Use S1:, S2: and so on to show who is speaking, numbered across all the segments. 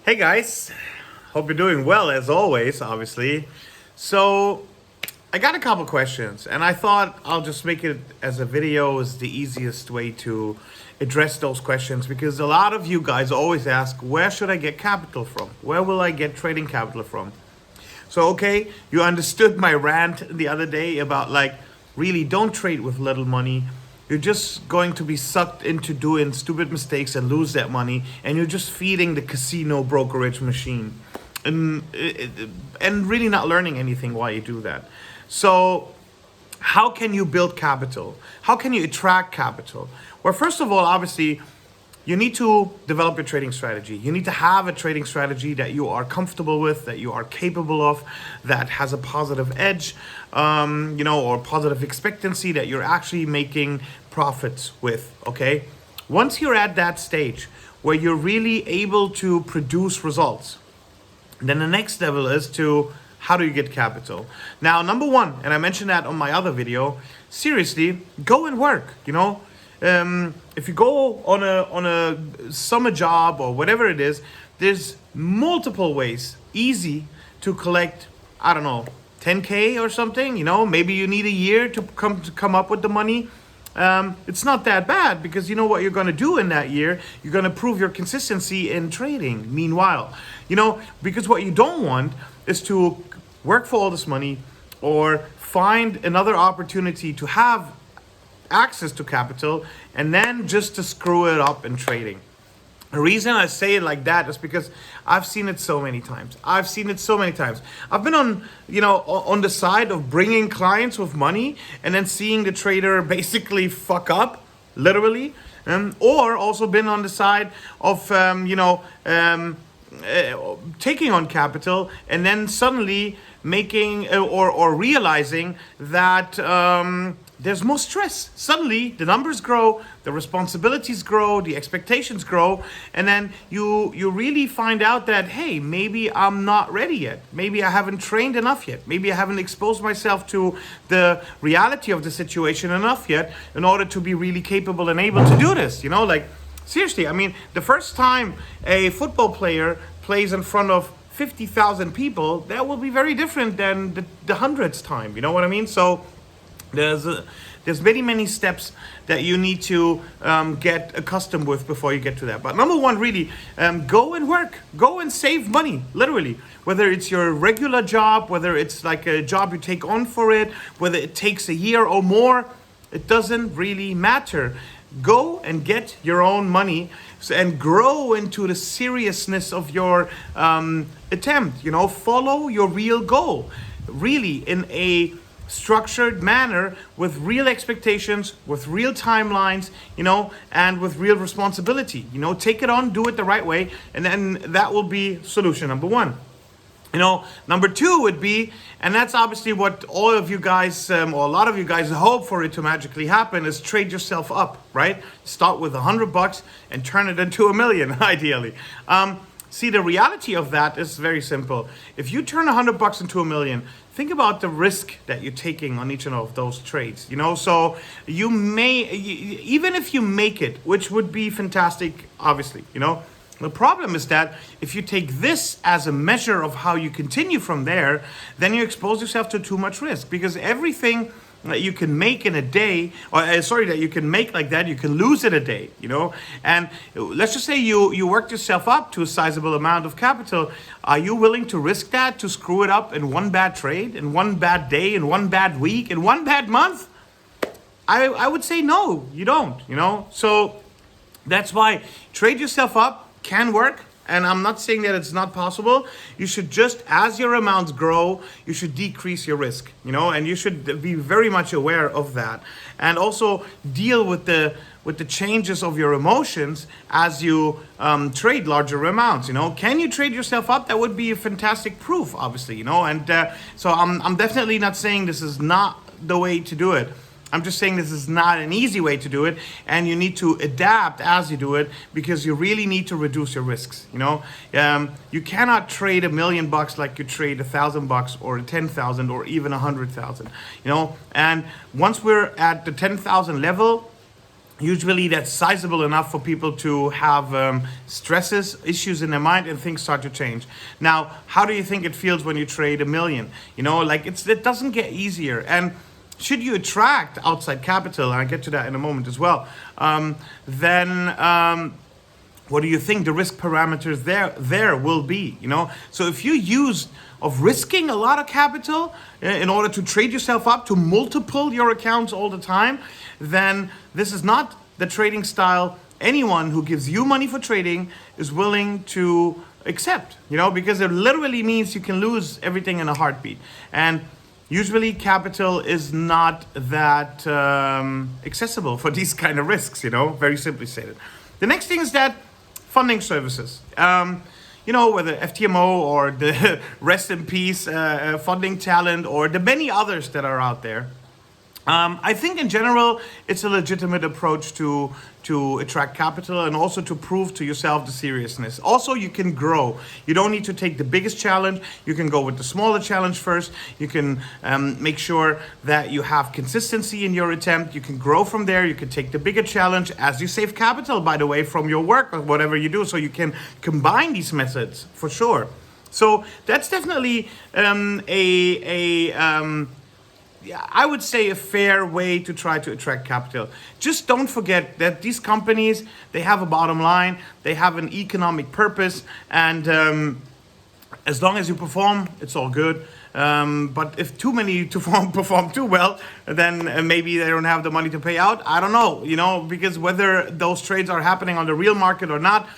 S1: Hey guys, hope you're doing well as always, obviously. So, I got a couple questions, and I thought I'll just make it as a video is the easiest way to address those questions because a lot of you guys always ask, where should I get capital from? Where will I get trading capital from? So, okay, you understood my rant the other day about like, really don't trade with little money. You're just going to be sucked into doing stupid mistakes and lose that money, and you're just feeding the casino brokerage machine, and and really not learning anything while you do that. So, how can you build capital? How can you attract capital? Well, first of all, obviously, you need to develop your trading strategy. You need to have a trading strategy that you are comfortable with, that you are capable of, that has a positive edge, or positive expectancy that you're actually making profits with. Okay. Once you're at that stage where you're really able to produce results, then the next level is to how do you get capital? Now, number one, and I mentioned that on my other video, seriously, go and work, if you go on a summer job or whatever it is, there's multiple ways, easy to collect, I don't know, 10K or something, maybe you need a year to come up with the money. It's not that bad because you know what you're going to do in that year. You're going to prove your consistency in trading. Meanwhile, because what you don't want is to work for all this money or find another opportunity to have access to capital and then just to screw it up in trading. The reason I say it like that is because I've seen it so many times. I've been on the side of bringing clients with money and then seeing the trader basically fuck up, literally, or also been on the side of taking on capital and then suddenly making or realizing that there's more stress. Suddenly the numbers grow, the responsibilities grow, the expectations grow, and then you really find out that, hey, maybe I'm not ready yet. Maybe I haven't trained enough yet. Maybe I haven't exposed myself to the reality of the situation enough yet in order to be really capable and able to do this. Seriously, I mean, the first time a football player plays in front of 50,000 people, that will be very different than the hundredth time. You know what I mean? So there's many steps that you need to get accustomed with before you get to that. But number one, really, go and work, go and save money, literally. Whether it's your regular job, whether it's like a job you take on for it, whether it takes a year or more, it doesn't really matter. Go and get your own money and grow into the seriousness of your attempt. Follow your real goal, really, in a structured manner with real expectations, with real timelines, and with real responsibility. Take it on, do it the right way, and then that will be solution number one. Number two would be, and that's obviously what all of you guys, or a lot of you guys hope for it to magically happen, is trade yourself up, right? Start with $100 and turn it into $1 million, ideally. See, the reality of that is very simple. If you turn $100 into $1 million, think about the risk that you're taking on each one of those trades. So you may, even if you make it, which would be fantastic, obviously, the problem is that if you take this as a measure of how you continue from there, then you expose yourself to too much risk because everything that you can make in a day, that you can make like that, you can lose in a day, And let's just say you worked yourself up to a sizable amount of capital. Are you willing to risk that to screw it up in one bad trade, in one bad day, in one bad week, in one bad month? I would say no, you don't, So that's why trade yourself up can work. And I'm not saying that it's not possible. You should just, as your amounts grow, you should decrease your risk, and you should be very much aware of that. And also deal with the changes of your emotions as you trade larger amounts, Can you trade yourself up? That would be a fantastic proof, obviously, And so I'm definitely not saying this is not the way to do it. I'm just saying this is not an easy way to do it, and you need to adapt as you do it because you really need to reduce your risks. You cannot trade $1 million like you trade $1,000 or 10,000 or even 100,000. And once we're at the 10,000 level, usually that's sizable enough for people to have stresses, issues in their mind, and things start to change. Now, how do you think it feels when you trade 1 million? Like it doesn't get easier. And should you attract outside capital, and I'll get to that in a moment as well, then what do you think the risk parameters there will be? So if you use of risking a lot of capital in order to trade yourself up to multiple your accounts all the time, then this is not the trading style anyone who gives you money for trading is willing to accept, because it literally means you can lose everything in a heartbeat. And usually capital is not that accessible for these kind of risks, very simply stated. The next thing is that funding services. Whether FTMO or the rest in peace funding talent or the many others that are out there. I think in general, it's a legitimate approach to attract capital and also to prove to yourself the seriousness. Also, you can grow. You don't need to take the biggest challenge. You can go with the smaller challenge first. You can make sure that you have consistency in your attempt. You can grow from there. You can take the bigger challenge as you save capital, by the way, from your work or whatever you do. So you can combine these methods for sure. So that's definitely I would say a fair way to try to attract capital. Just don't forget that these companies, they have a bottom line, they have an economic purpose, and as long as you perform, it's all good. But if too many perform too well, then maybe they don't have the money to pay out. I don't know, because whether those trades are happening on the real market or not,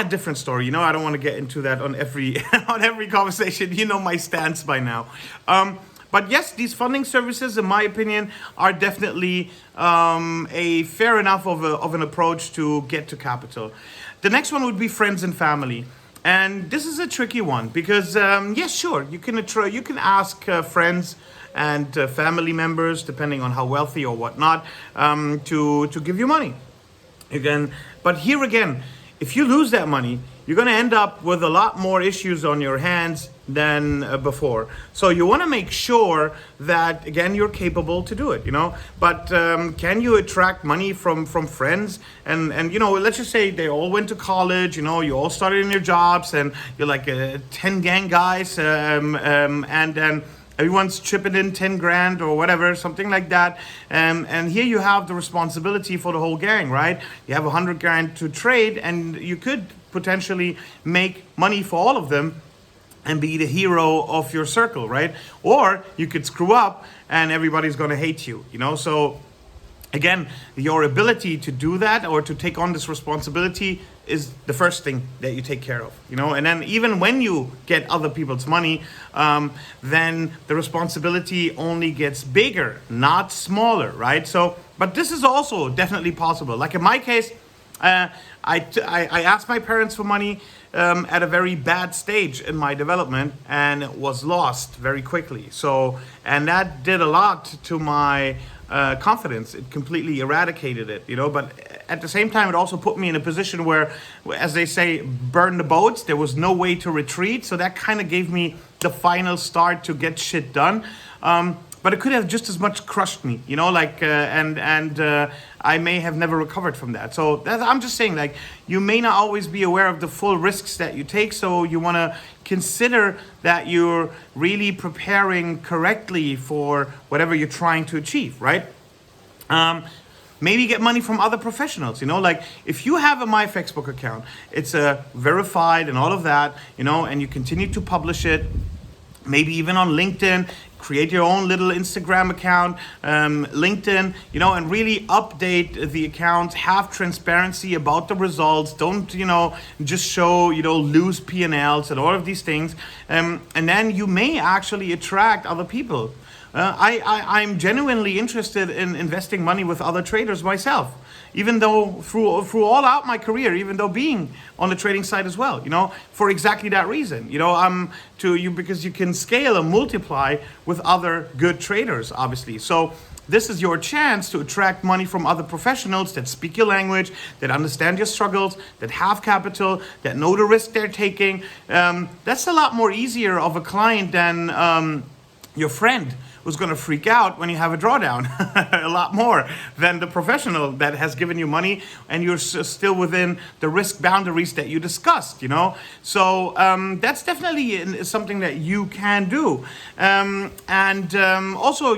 S1: different story. I don't want to get into that on every on every conversation. You know my stance by now. But yes, these funding services, in my opinion, are definitely a fair enough of an approach to get to capital. The next one would be friends and family. And this is a tricky one because, yes, sure, you can ask friends and family members, depending on how wealthy or whatnot, to give you money. But here again, if you lose that money, you're going to end up with a lot more issues on your hands than before. So you want to make sure that, again, you're capable to do it, But can you attract money from friends? And let's just say they all went to college, you all started in your jobs and you're like 10 gang guys and then everyone's chipping in 10 grand or whatever, something like that. And here you have the responsibility for the whole gang, right? You have 100 grand to trade and you could potentially make money for all of them and be the hero of your circle, right? Or you could screw up and everybody's gonna hate you, So again, your ability to do that or to take on this responsibility is the first thing that you take care of, And then even when you get other people's money, then the responsibility only gets bigger, not smaller, right? So, but this is also definitely possible. Like in my case, I asked my parents for money at a very bad stage in my development and was lost very quickly. So, and that did a lot to my confidence. It completely eradicated it, But at the same time, it also put me in a position where, as they say, burn the boats. There was no way to retreat. So that kind of gave me the final start to get shit done. But it could have just as much crushed me, I may have never recovered from that. So I'm just saying, you may not always be aware of the full risks that you take. So you want to consider that you're really preparing correctly for whatever you're trying to achieve, right? Maybe get money from other professionals, if you have a MyFXbook account, it's verified and all of that, and you continue to publish it, maybe even on LinkedIn, create your own little Instagram account, LinkedIn, and really update the account, have transparency about the results. Don't, just show, loose P&Ls and all of these things. And then you may actually attract other people. I'm genuinely interested in investing money with other traders myself, even though through all out my career, even though being on the trading side as well, for exactly that reason, because you can scale and multiply with other good traders, obviously. So this is your chance to attract money from other professionals that speak your language, that understand your struggles, that have capital, that know the risk they're taking. That's a lot more easier of a client than your friend who's going to freak out when you have a drawdown a lot more than the professional that has given you money and you're still within the risk boundaries that you discussed, So that's definitely something that you can do. Also,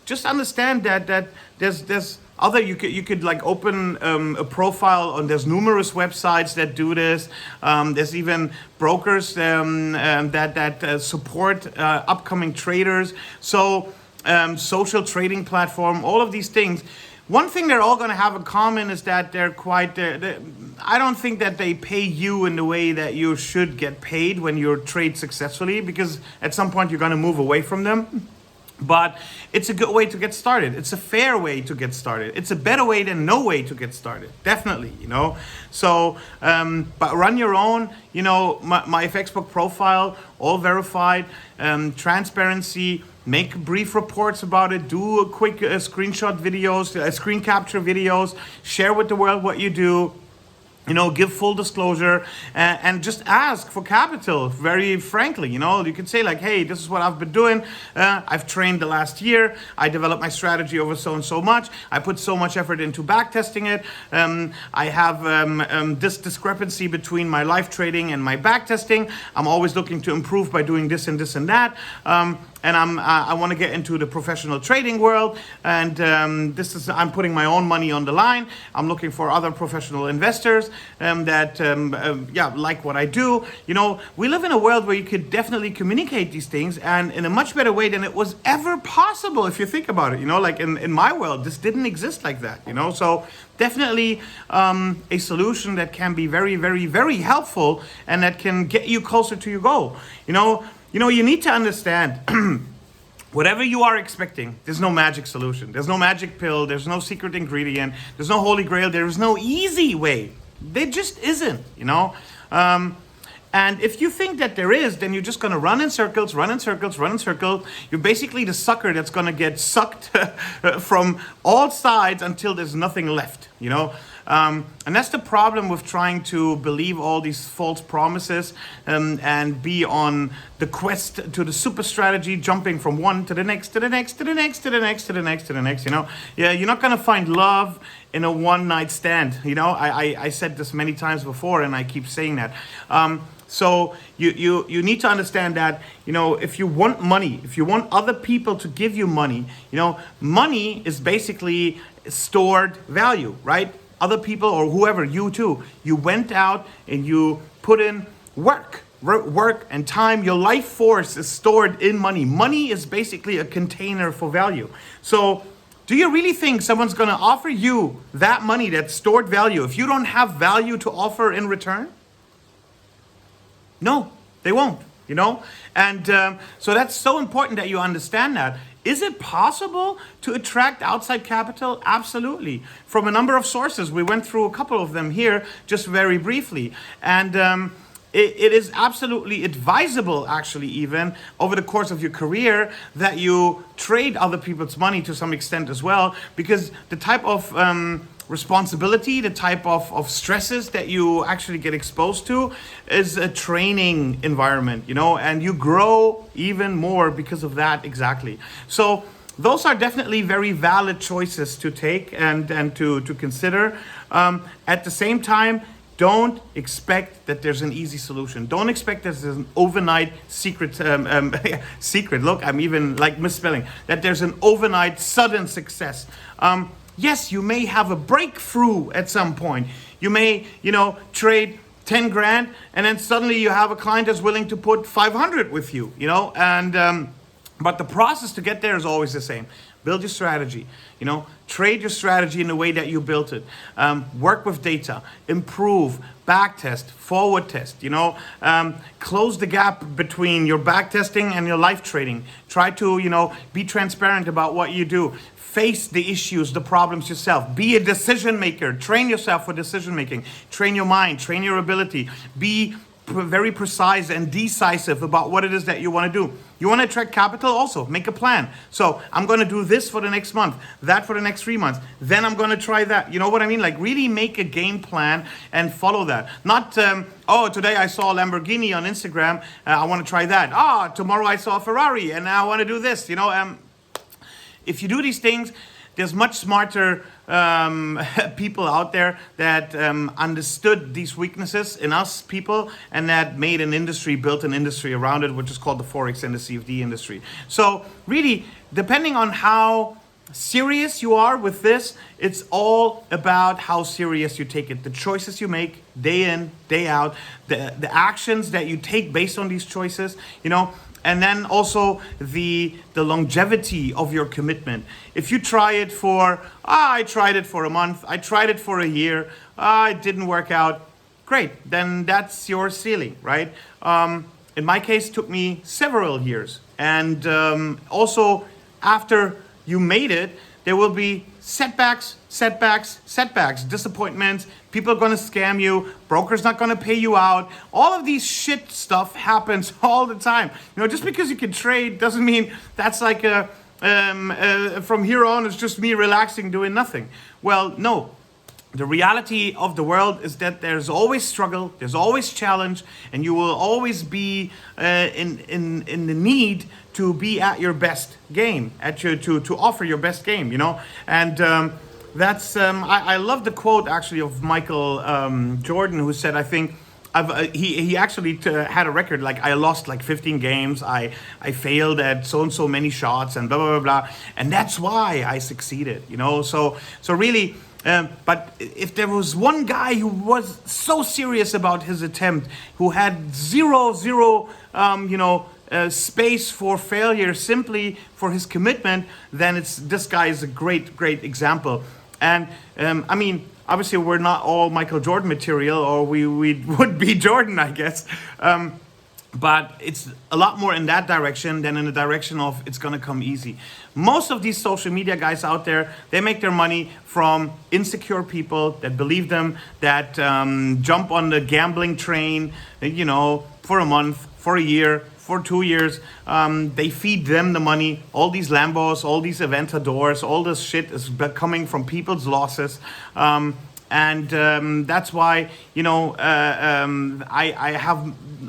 S1: just understand that there's other, you could like open a profile on, there's numerous websites that do this. There's even brokers that support upcoming traders. So social trading platform, all of these things. One thing they're all going to have in common is that they're quite, I don't think that they pay you in the way that you should get paid when you trade successfully, because at some point you're going to move away from them. But it's a good way to get started. It's a fair way to get started. It's a better way than no way to get started. Definitely, So, but run your own, my FXbook profile, all verified, transparency, make brief reports about it, do a quick screenshot videos, screen capture videos, share with the world what you do. Give full disclosure and just ask for capital very frankly. You can say like, hey, this is what I've been doing. I've trained the last year. I developed my strategy over so and so much. I put so much effort into back testing it. I have this discrepancy between my live trading and my back testing. I'm always looking to improve by doing this and this and that. And I want to get into the professional trading world, and I'm putting my own money on the line. I'm looking for other professional investors that like what I do. We live in a world where you could definitely communicate these things, and in a much better way than it was ever possible. If you think about it, like in my world, this didn't exist like that. So definitely a solution that can be very, very, very helpful, and that can get you closer to your goal. You need to understand, whatever you are expecting, there's no magic solution. There's no magic pill. There's no secret ingredient. There's no holy grail. There's no easy way. There just isn't, And if you think that there is, then you're just going to run in circles. You're basically the sucker that's going to get sucked from all sides until there's nothing left, And that's the problem with trying to believe all these false promises and be on the quest to the super strategy, jumping from one to the next, to the next, to the next, to the next, to the next, to the next, Yeah, you're not going to find love in a one-night stand, I said this many times before, and I keep saying that. So you need to understand that, if you want money, if you want other people to give you money, money is basically stored value, right? Other people or whoever, you too, you went out and you put in work and time. Your life force is stored in money. Money is basically a container for value. So do you really think someone's going to offer you that money, that stored value, if you don't have value to offer in return? No, they won't, And so that's so important that you understand that. Is it possible to attract outside capital? Absolutely. From a number of sources. We went through a couple of them here just very briefly. And it is absolutely advisable, actually, even over the course of your career, that you trade other people's money to some extent as well, because the type of responsibility, the type of stresses that you actually get exposed to is a training environment, and you grow even more because of that exactly. So those are definitely very valid choices to take and to consider. At the same time, don't expect that there's an easy solution. Don't expect that there's an overnight secret, look, I'm even like misspelling, that there's an overnight sudden success. Yes, you may have a breakthrough at some point. You may, trade 10 grand and then suddenly you have a client that's willing to put 500 with you, but the process to get there is always the same. Build your strategy, trade your strategy in the way that you built it. Work with data, improve, back test, forward test, close the gap between your back testing and your live trading. Try to, be transparent about what you do. Face the issues, the problems yourself. Be a decision maker. Train yourself for decision making. Train your mind, train your ability. Be very precise and decisive about what it is that you want to do. You want to attract capital also, make a plan. So I'm going to do this for the next month, that for the next 3 months. Then I'm going to try that. You know what I mean? Like really make a game plan and follow that. Not, today I saw a Lamborghini on Instagram. I want to try that. Tomorrow I saw a Ferrari and now I want to do this. If you do these things, there's much smarter people out there that understood these weaknesses in us people and that made an industry, built an industry around it, which is called the Forex and the CFD industry. So really, depending on how serious you are with this, it's all about how serious you take it. The choices you make day in, day out, the actions that you take based on these choices, and then also the longevity of your commitment. If you try it for, I tried it for a month, I tried it for a year, it didn't work out, great, then that's your ceiling, right? In my case, it took me several years. And also, after you made it, there will be setbacks, disappointments. People are going to scam you. Brokers not going to pay you out. All of these shit stuff happens all the time. Just because you can trade doesn't mean that's like from here on it's just me relaxing doing nothing. Well, no. The reality of the world is that there's always struggle, there's always challenge, and you will always be in the need to be at your best game, to offer your best game, And that's I love the quote actually of Michael Jordan, who said, I think he actually had a record like I lost like 15 games, I failed at so and so many shots, and blah blah blah blah, and that's why I succeeded, So really. But if there was one guy who was so serious about his attempt, who had zero, space for failure simply for his commitment, then this guy is a great example. And obviously we're not all Michael Jordan material, or we would be Jordan, I guess. But it's a lot more in that direction than in the direction of it's going to come easy. Most of these social media guys out there, they make their money from insecure people that believe them, that jump on the gambling train, for a month, for a year, for 2 years. They feed them the money. All these Lambos, all these Aventadors, all this shit is coming from people's losses. And that's why,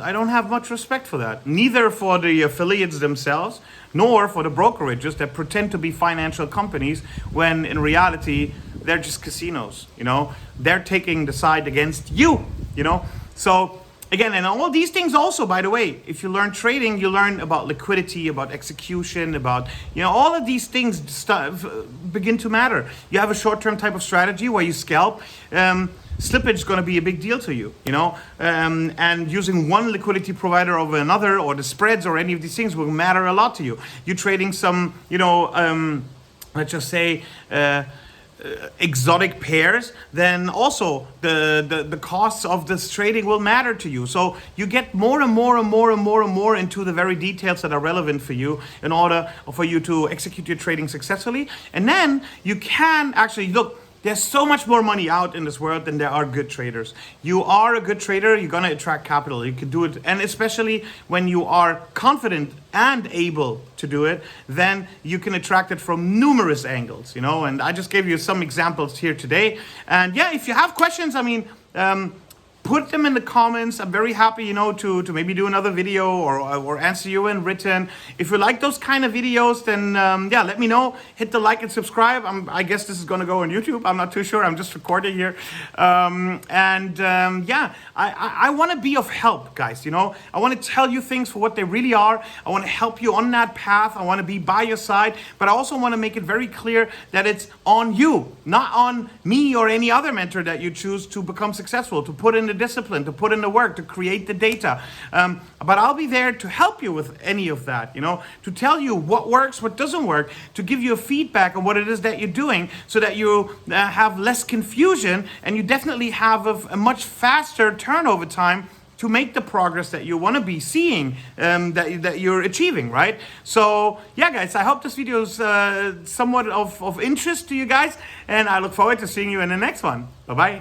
S1: I don't have much respect for that. Neither for the affiliates themselves, nor for the brokerages that pretend to be financial companies when in reality, they're just casinos, They're taking the side against you, So again, and all these things also, by the way, if you learn trading, you learn about liquidity, about execution, about, all of these things begin to matter. You have a short-term type of strategy where you scalp. Slippage is going to be a big deal to you, and using one liquidity provider over another, or the spreads, or any of these things will matter a lot to you. You trading some, let's just say, exotic pairs, then also the costs of this trading will matter to you. So you get more and more into the very details that are relevant for you in order for you to execute your trading successfully. And then you can actually look. There's so much more money out in this world than there are good traders. You are a good trader, you're gonna attract capital. You can do it, and especially when you are confident and able to do it, then you can attract it from numerous angles, And I just gave you some examples here today. And yeah, if you have questions, put them in the comments. I'm very happy, to maybe do another video or answer you in written. If you like those kind of videos, then let me know. Hit the like and subscribe. I guess this is going to go on YouTube. I'm not too sure. I'm just recording here. I want to be of help, guys. I want to tell you things for what they really are. I want to help you on that path. I want to be by your side. But I also want to make it very clear that it's on you, not on me or any other mentor that you choose to become successful, to put in the discipline, to put in the work, to create the data. But I'll be there to help you with any of that, to tell you what works, what doesn't work, to give you a feedback on what it is that you're doing so that you have less confusion and you definitely have a much faster turnover time to make the progress that you want to be seeing, that you're achieving, right? So yeah, guys, I hope this video is somewhat of interest to you guys, and I look forward to seeing you in the next one. Bye-bye.